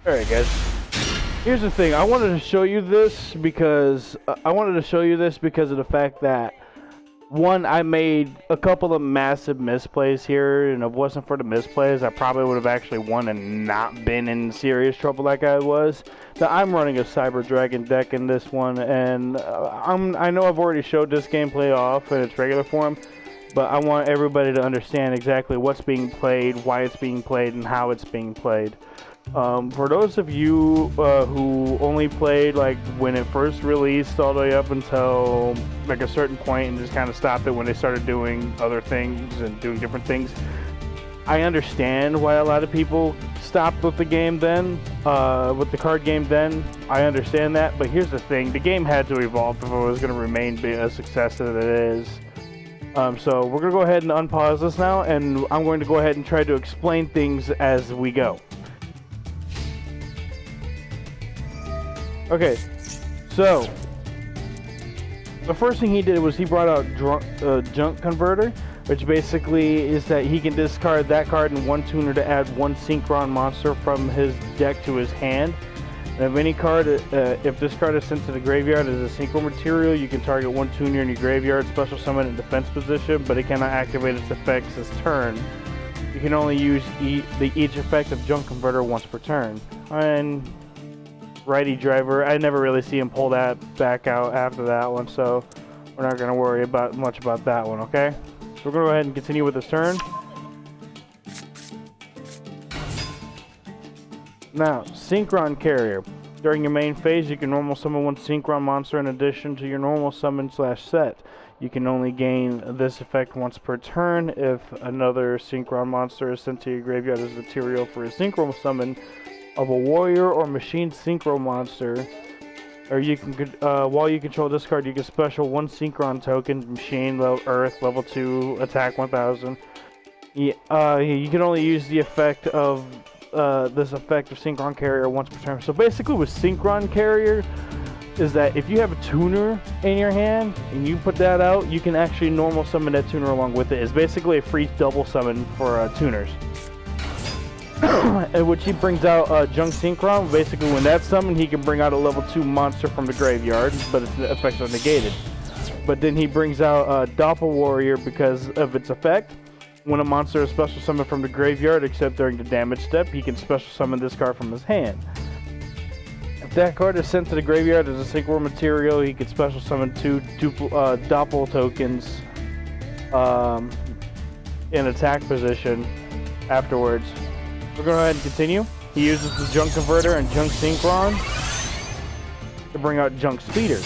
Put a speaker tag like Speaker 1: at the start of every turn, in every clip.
Speaker 1: Alright guys, here's the thing. I wanted to show you this because of the fact that, one, I made a couple of massive misplays here, and if it wasn't for the misplays, I probably would have actually won and not been in serious trouble like I was. Now, I'm running a Cyber Dragon deck in this one, and I know I've already showed this gameplay off in its regular form, but I want everybody to understand exactly what's being played, why it's being played, and how it's being played. For those of you who only played like when it first released all the way up until like a certain point and just kind of stopped it when they started doing other things and doing different things, I understand why a lot of people stopped with the game then, with the card game then. I understand that, but here's the thing: the game had to evolve if it was going to remain a success that it is. So we're going to go ahead and unpause this now, and I'm going to go ahead and try to explain things as we go. Okay, so the first thing he did was he brought out Junk Converter, which basically is that he can discard that card and one tuner to add one Synchron monster from his deck to his hand. And if any card, if this card is sent to the graveyard as a synchro material, you can target one tuner in your graveyard, special summon in defense position, but it cannot activate its effects this turn. You can only use each effect of Junk Converter once per turn. And Righty Driver, I never really see him pull that back out after that one, so we're not going to worry much about that one, okay? So we're going to go ahead and continue with this turn. Now, Synchron Carrier. During your main phase, you can normal summon one Synchron monster in addition to your normal summon/set. You can only gain this effect once per turn. If another Synchron monster is sent to your graveyard as material for a Synchro summon of a warrior or machine synchro monster, or you can while you control this card, you can special one Synchron token, machine, earth, level 2, attack 1000. You can only use the effect of this effect of Synchron Carrier once per turn. So basically with Synchron Carrier is that if you have a tuner in your hand and you put that out, you can actually normal summon that tuner along with it. It's basically a free double summon for tuners. Which he brings out Junk Synchron. Basically, when that's summoned, he can bring out a level 2 monster from the graveyard, but its effects are negated. But then he brings out Doppel Warrior because of its effect. When a monster is special summoned from the graveyard, except during the damage step, he can special summon this card from his hand. If that card is sent to the graveyard as a synchro material, he can special summon two Doppel tokens in attack position afterwards. We're going to go ahead and continue. He uses the Junk Converter and Junk Synchron to bring out Junk Speeder.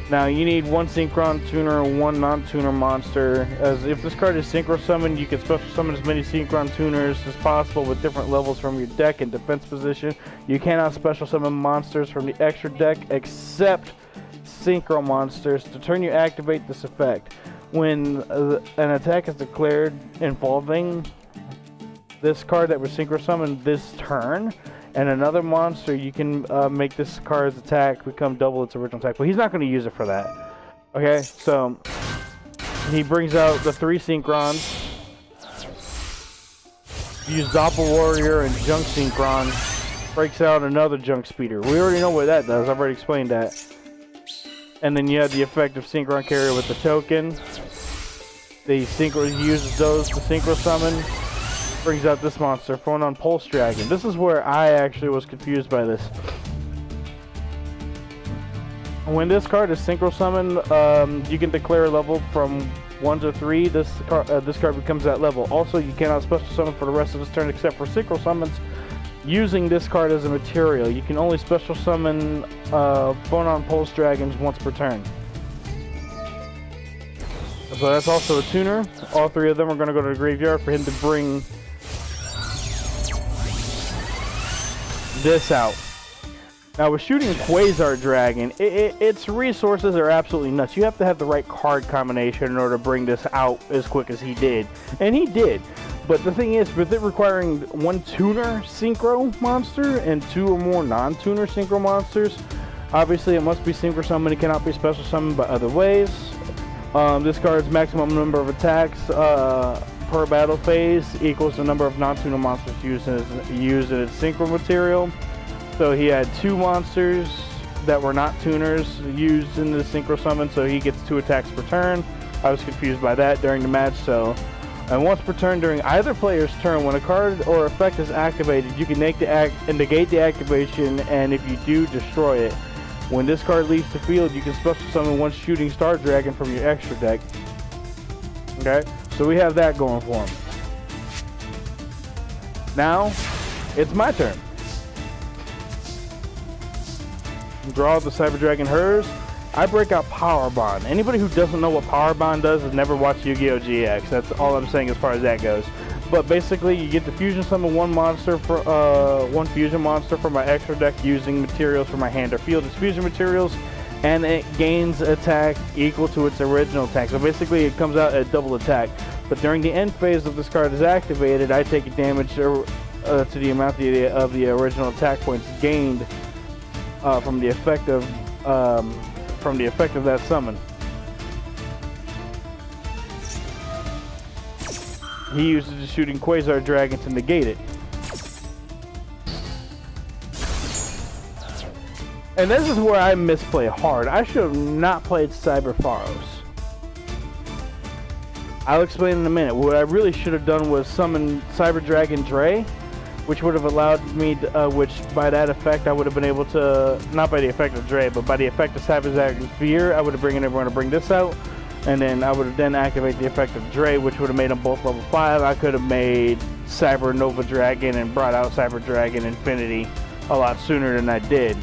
Speaker 1: Now you need one Synchron tuner and one non-tuner monster. As if this card is synchro summoned, you can special summon as many Synchron tuners as possible with different levels from your deck in defense position. You cannot special summon monsters from the extra deck except synchro monsters. To turn you activate this effect. When an attack is declared involving this card that was synchro summoned this turn and another monster, you can make this card's attack become double its original attack. But he's not going to use it for that. Okay, so he brings out the 3 Synchrons. Use Doppel Warrior and Junk Synchron. Breaks out another Junk Speeder. We already know what that does. I've already explained that. And then you have the effect of Synchron Carrier with the token. The synchro uses those to synchro summon. Brings out this monster, Phonon Pulse Dragon. This is where I actually was confused by this. When this card is synchro summoned, you can declare a level from 1 to 3. This card becomes that level. Also, you cannot special summon for the rest of this turn except for synchro summons using this card as a material. You can only special summon Phonon Pulse Dragons once per turn. So that's also a tuner. All 3 of them are going to go to the graveyard for him to bring this out. Now with shooting Quasar Dragon, its resources are absolutely nuts. You have to have the right card combination in order to bring this out as quick as he did. And he did. But the thing is, with it requiring one tuner synchro monster and 2 or more non-tuner synchro monsters, obviously it must be synchro summoned. It cannot be special summoned by other ways. This card's maximum number of attacks per battle phase equals the number of non-tuner monsters used in its synchro material. So he had 2 monsters that were not tuners used in the synchro summon, so he gets 2 attacks per turn. I was confused by that during the match, so... And once per turn during either player's turn, when a card or effect is activated, you can negate the activation, and if you do, destroy it. When this card leaves the field, you can special summon 1 shooting star dragon from your extra deck. Okay, so we have that going for him. Now, it's my turn. Draw the Cyber Dragon hers. I break out Power Bond. Anybody who doesn't know what Power Bond does has never watched Yu-Gi-Oh! GX. That's all I'm saying as far as that goes. But basically, you get the fusion summon 1 monster for 1 fusion monster from my extra deck using materials from my hand or field as fusion materials, and it gains attack equal to its original attack. So basically, it comes out at double attack. But during the end phase of this card is activated, I take damage to the amount of the original attack points gained from the effect of that summon. He uses the shooting Quasar Dragon to negate it. And this is where I misplay hard. I should have not played Cyber Pharos. I'll explain in a minute. What I really should have done was summon Cyber Dragon Dre, which would have allowed me to, which by that effect I would have been able to, not by the effect of Dre, but by the effect of Cyber Dragon Fear, I would have bring in everyone to bring this out, and then I would have then activate the effect of Dre, which would have made them both level 5. I could have made Cyber Nova Dragon and brought out Cyber Dragon Infinity a lot sooner than I did.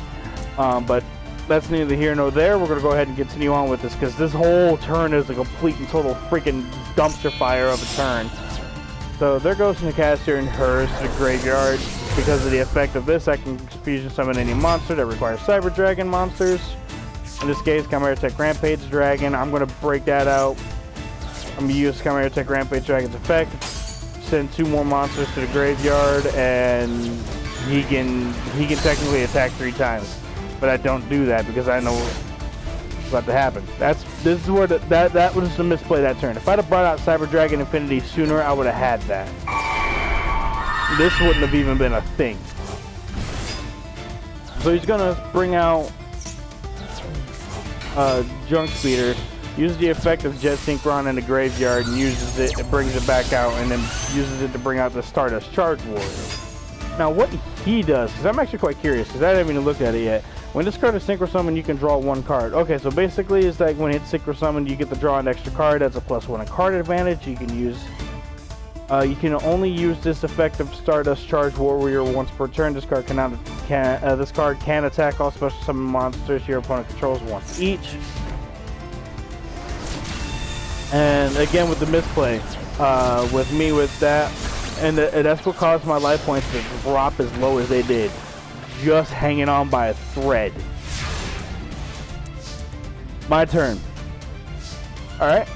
Speaker 1: But that's neither here nor there. We're going to go ahead and continue on with this, because this whole turn is a complete and total freaking dumpster fire of a turn. So there goes Nicaster and hers to the graveyard. Because of the effect of this, I can fusion summon any monster that requires Cyber Dragon monsters. In this case, Chimera Tech Rampage Dragon. I'm going to break that out. I'm going to use Chimera Tech Rampage Dragon's effect. Send 2 more monsters to the graveyard, and he can technically attack 3 times. But I don't do that because I know what's about to happen. This is where that was the misplay that turn. If I'd have brought out Cyber Dragon Infinity sooner, I would have had that. This wouldn't have even been a thing. So he's gonna bring out Junk Speeder, uses the effect of Jet Synchron in the graveyard, and uses it, it brings it back out, and then uses it to bring out the Stardust Charge Warrior. Now what he does, because I'm actually quite curious, because I haven't even looked at it yet. When this card is Synchro Summoned, you can draw 1 card. Okay, so basically it's like when it's Synchro Summoned, you get to draw an extra card. That's a +1 card advantage. You can use, you can only use this effect of Stardust Charge Warrior once per turn. This card this card can attack all special summon monsters your opponent controls once each. And again with the misplay, with me with that, and that's what caused my life points to drop as low as they did. Just hanging on by a thread. My turn. Alright,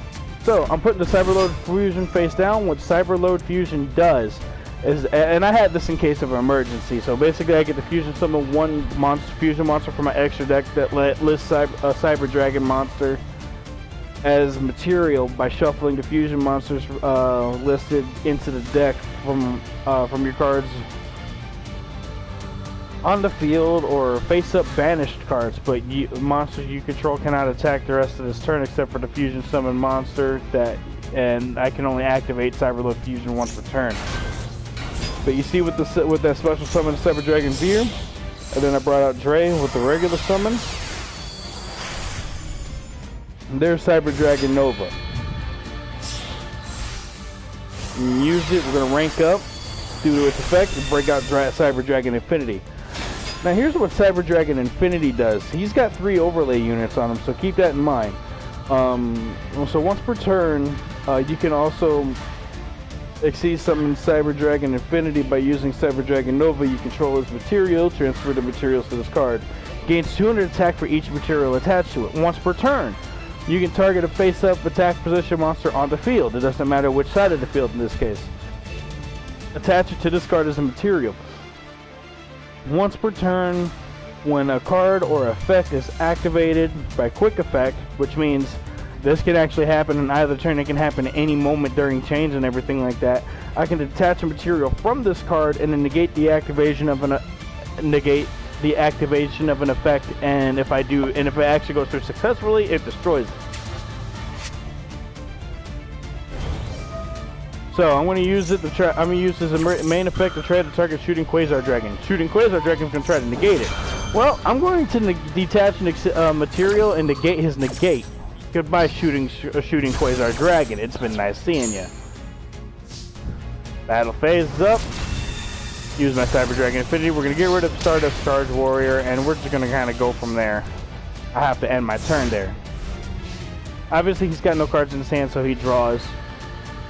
Speaker 1: so I'm putting the Cyberload Fusion face down. What Cyberload Fusion does is, and I had this in case of an emergency, so basically I get to fusion summon 1 fusion monster from my extra deck that lists a Cyber Dragon monster as material by shuffling the fusion monsters listed into the deck from your cards on the field or face-up banished cards, but monsters you control cannot attack the rest of this turn except for the fusion summon monster and I can only activate Cyberload Fusion once per turn. But you see with that special summon Cyber Dragon Veer, and then I brought out Dre with the regular summon. And there's Cyber Dragon Nova. Use it, we're gonna rank up due to its effect and break out Cyber Dragon Infinity. Now here's what Cyber Dragon Infinity does. He's got 3 overlay units on him, so keep that in mind. So once per turn, you can also exceed summon Cyber Dragon Infinity by using Cyber Dragon Nova. You control his material, transfer the materials to this card. Gains 200 attack for each material attached to it. Once per turn, you can target a face-up attack position monster on the field. It doesn't matter which side of the field in this case. attach it to this card as a material. Once per turn, when a card or effect is activated by quick effect, which means this can actually happen in either turn, it can happen at any moment during change and everything like that, I can detach a material from this card and then negate the activation of an effect, and if it actually goes through successfully, it destroys it. So I'm going to use it to try. I'm going to use this as a main effect to try to target shooting Quasar Dragon. Shooting Quasar Dragon is going to try to negate it. Well, I'm going to detach material and negate his negate. Goodbye, shooting Quasar Dragon. It's been nice seeing you. Battle phase is up. Use my Cyber Dragon Infinity. We're going to get rid of Stardust Charge Warrior, and we're just going to kind of go from there. I have to end my turn there. Obviously, he's got no cards in his hand, so he draws.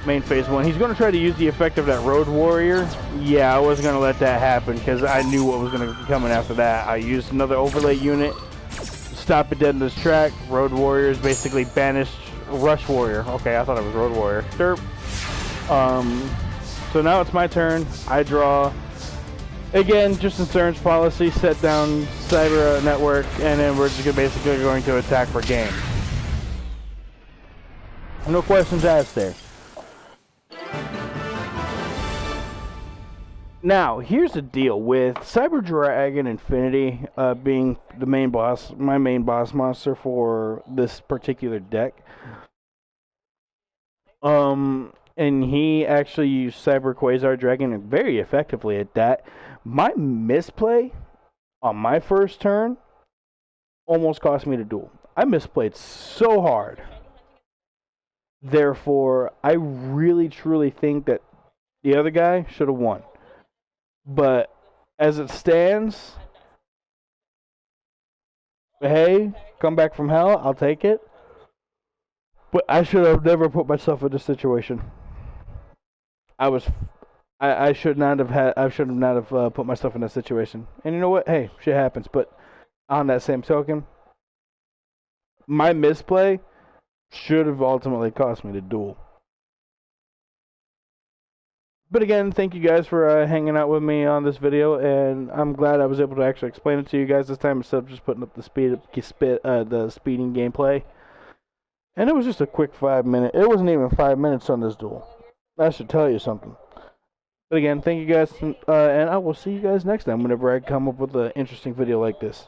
Speaker 1: Main phase 1. He's going to try to use the effect of that Road Warrior. Yeah, I wasn't going to let that happen because I knew what was going to be coming after that. I used another overlay unit. Stop it dead in this track. Road Warrior is basically banished Rush Warrior. Okay, I thought it was Road Warrior. Derp. So now it's my turn. I draw. Again, just insurance policy, set down Cyber Network, and then we're just basically going to attack for game. No questions asked there. Now, here's the deal with Cyber Dragon Infinity being the main boss, my main boss monster for this particular deck. And he actually used Cyber Quasar Dragon very effectively at that. My misplay on my first turn almost cost me the duel. I misplayed so hard. Therefore, I really truly think that the other guy should have won. But as it stands, hey, come back from hell, I'll take it. But I should have never put myself in this situation. I should not have put myself in that situation. And you know what? Hey, shit happens. But on that same token, my misplay should have ultimately cost me the duel. But again, thank you guys for hanging out with me on this video, and I'm glad I was able to actually explain it to you guys this time instead of just putting up the speeding gameplay. And it was just a quick 5 minute. It wasn't even 5 minutes on this duel. That should tell you something. But again, thank you guys, and I will see you guys next time whenever I come up with an interesting video like this.